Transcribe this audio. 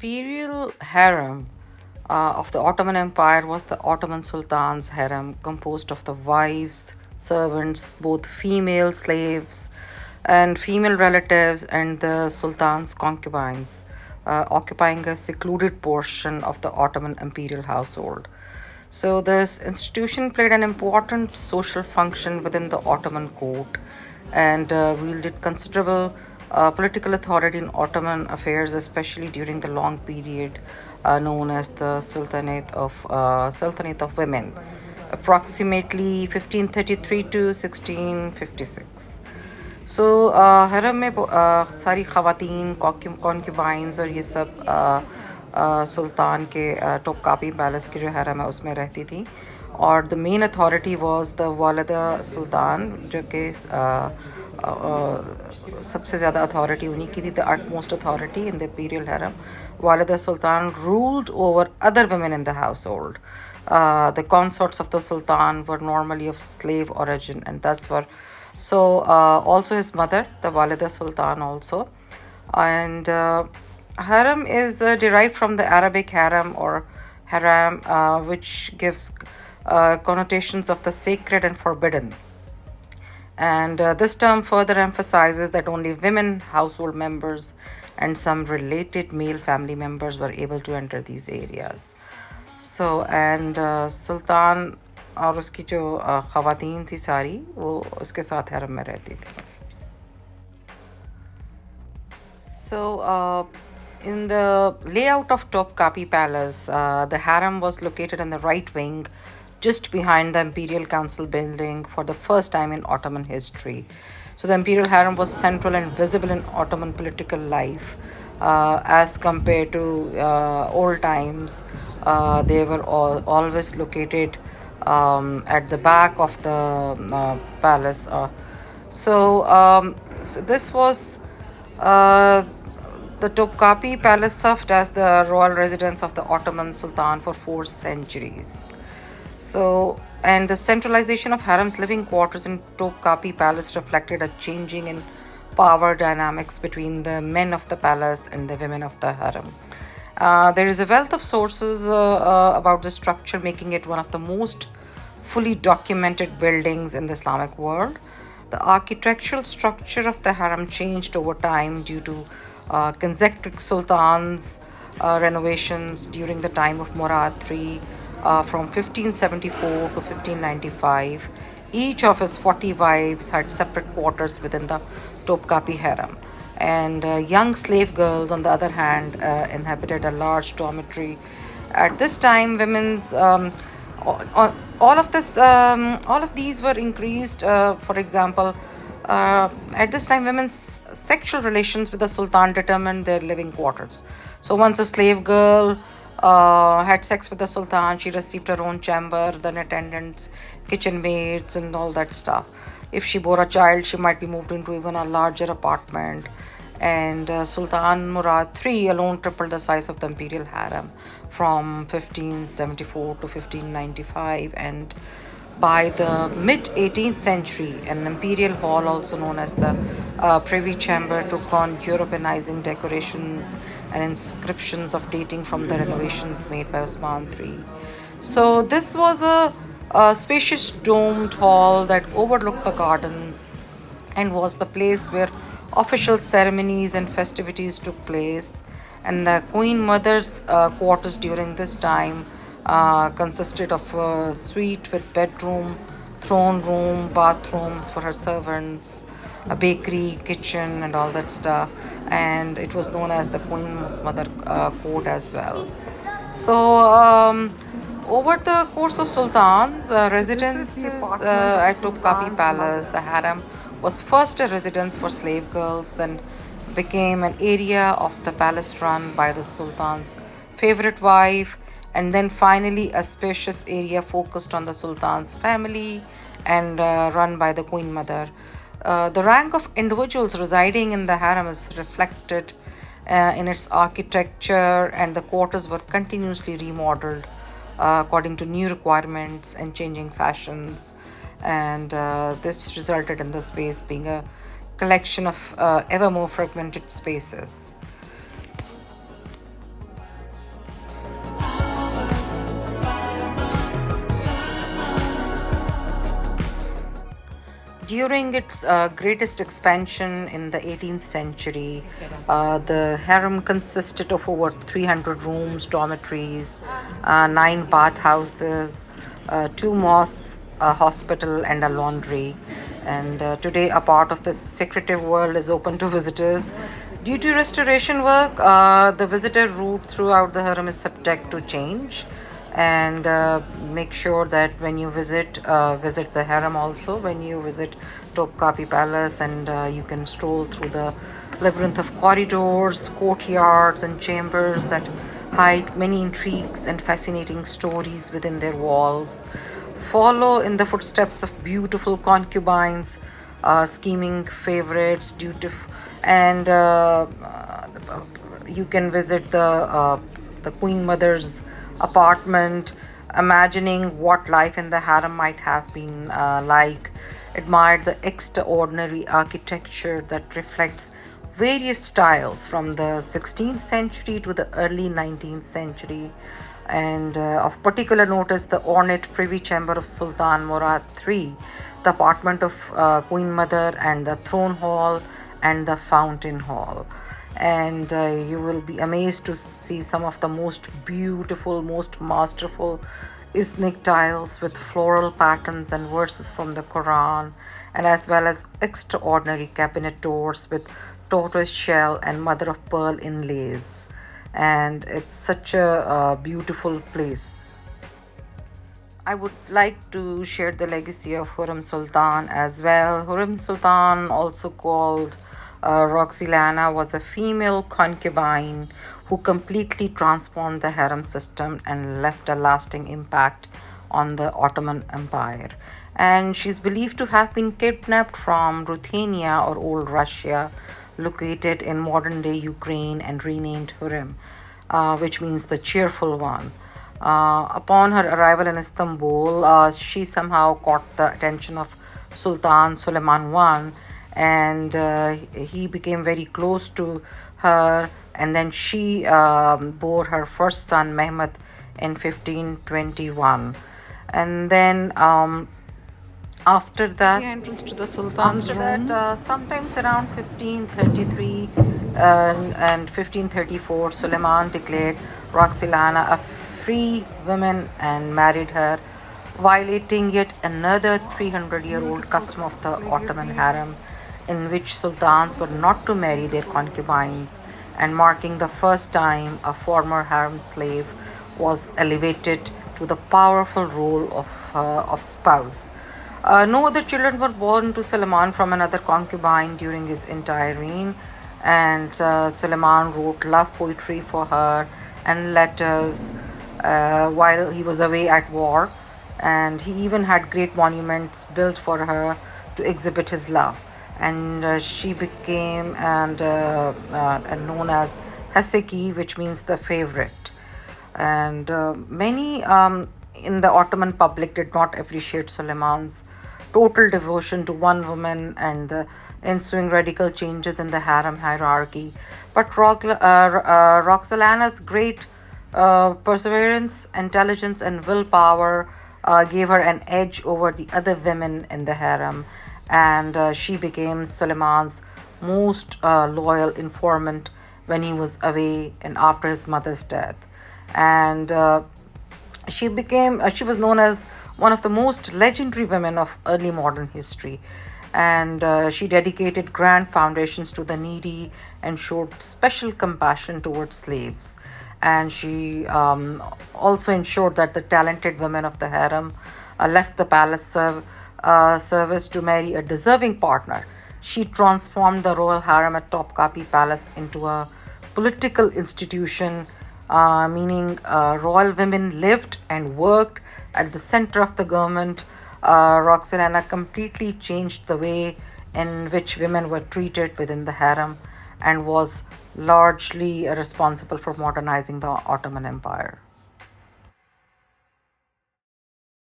Imperial Harem of the Ottoman Empire was the Ottoman Sultan's harem, composed of the wives, servants, both female slaves and female relatives, and the Sultan's concubines, occupying a secluded portion of the Ottoman imperial household. So, this institution played an important social function within the Ottoman court and wielded considerable political authority in Ottoman affairs, especially during the long period known as the Sultanate of Women, approximately 1533 to 1656. सो हरम में सारी ख़वातीन कॉन्क्यूबाइंस और ये सब सुल्तान के टोपकापी palace की जो हरम है उसमें रहती थी और the main authority was the वालिदा सुल्तान जो कि सबसे ज़्यादा अथॉरिटी उन्हीं की थी the utmost authority in the imperial harem. Walida Sultan ruled over other women in the household. The consorts of the Sultan were normally of slave origin and thus were so also his mother, the Walida Sultan also. And harem is derived from the Arabic harem or haram, which gives connotations of the sacred and forbidden. And this term further emphasizes that only women household members and some related male family members were able to enter these areas. So, and सुल्तान और उसकी जो ख़वातीन थी सारी वो उसके साथ हरम में रहती थी. So, in the layout of Topkapi Palace, the harem was located in the right wing, just behind the Imperial Council building for the first time in Ottoman history. So, the Imperial Harem was central and visible in Ottoman political life as compared to old times. They were always located at the back of the palace. So this was the Topkapi Palace served as the royal residence of the Ottoman Sultan for 4 centuries. So, and the centralization of harem's living quarters in Topkapi Palace reflected a changing in power dynamics between the men of the palace and the women of the harem. There is a wealth of sources about the structure, making it one of the most fully documented buildings in the Islamic world. The architectural structure of the harem changed over time due to consecutive sultans' renovations during the time of Murad III from 1574 to 1595. Each of his 40 wives had separate quarters within the Topkapi harem. And young slave girls, on the other hand, inhabited a large dormitory. At this time, women's all of these were increased. For example, at this time, women's sexual relations with the sultan determined their living quarters. So once a slave girl had sex with the sultan, she received her own chamber, then attendants, kitchen maids, and all that stuff. If she bore a child, she might be moved into even a larger apartment. And Sultan Murad III alone tripled the size of the imperial harem from 1574 to 1595. And by the mid 18th century, an imperial hall, also known as the Privy Chamber, took on Europeanizing decorations and inscriptions of dating from the renovations made by Osman III. So, this was a spacious domed hall that overlooked the garden and was the place where official ceremonies and festivities took place. And the Queen Mother's quarters during this time consisted of a suite with bedroom, throne room, bathrooms for her servants, a bakery, kitchen, and all that stuff. And it was known as the Queen's Mother Court as well. So, over the course of sultans, residences at Topkapi Palace, the harem was first a residence for slave girls, then became an area of the palace run by the sultan's favorite wife, and then finally a spacious area focused on the sultan's family and run by the queen mother. The rank of individuals residing in the harem is reflected in its architecture, and the quarters were continuously remodeled according to new requirements and changing fashions. And this resulted in the space being a collection of ever more fragmented spaces. During its greatest expansion in the 18th century, the harem consisted of over 300 rooms, dormitories, nine bathhouses, two mosques, a hospital, and a laundry. And today, a part of this secretive world is open to visitors. Due to restoration work, the visitor route throughout the harem is subject to change, and make sure that when you visit the harem also when you visit Topkapi Palace, and you can stroll through the labyrinth of corridors, courtyards, and chambers that hide many intrigues and fascinating stories within their walls. Follow in the footsteps of beautiful concubines, scheming favorites, dutiful, and you can visit the queen mother's apartment, imagining what life in the harem might have been like. Admire the extraordinary architecture that reflects various styles from the 16th century to the early 19th century. And of particular note is the ornate privy chamber of Sultan Murad III, the apartment of Queen Mother, and the throne hall and the fountain hall. And you will be amazed to see some of the most beautiful, most masterful Islamic tiles with floral patterns and verses from the Quran, and as well as extraordinary cabinet doors with tortoise shell and mother of pearl inlays. And it's such a beautiful place. I would like to share the legacy of Hurrem Sultan as well. Hurrem Sultan, also called Roxelana, was a female concubine who completely transformed the harem system and left a lasting impact on the Ottoman Empire. And she's believed to have been kidnapped from Ruthenia or Old Russia, located in modern day Ukraine, and renamed Hurrem, which means the cheerful one. Upon her arrival in Istanbul, she somehow caught the attention of Sultan Suleiman I, and he became very close to her. And then she bore her first son Mehmet in 1521. And then after that, the entrance to the Sultan's room. After that, sometimes around 1533 and 1534, Suleiman declared Roxelana a free woman and married her, violating yet another 300-year-old custom of the Ottoman harem, in which sultans were not to marry their concubines, and marking the first time a former harem slave was elevated to the powerful role of spouse. No other children were born to Suleiman from another concubine during his entire reign, and Suleiman wrote love poetry for her and letters while he was away at war, and he even had great monuments built for her to exhibit his love. And she became and known as Haseki, which means the favorite. And many in the Ottoman public did not appreciate Suleiman's total devotion to one woman and the ensuing radical changes in the harem hierarchy. But Roxelana's great perseverance, intelligence, and willpower gave her an edge over the other women in the harem, and she became Suleiman's most loyal informant when he was away and after his mother's death. And she was known as one of the most legendary women of early modern history, and she dedicated grand foundations to the needy and showed special compassion towards slaves. And she also ensured that the talented women of the harem left the palace service to marry a deserving partner. She transformed the royal harem at Topkapi Palace into a political institution, meaning royal women lived and worked at the center of the government. Roxelana completely changed the way in which women were treated within the harem, and was largely responsible for modernizing the Ottoman Empire.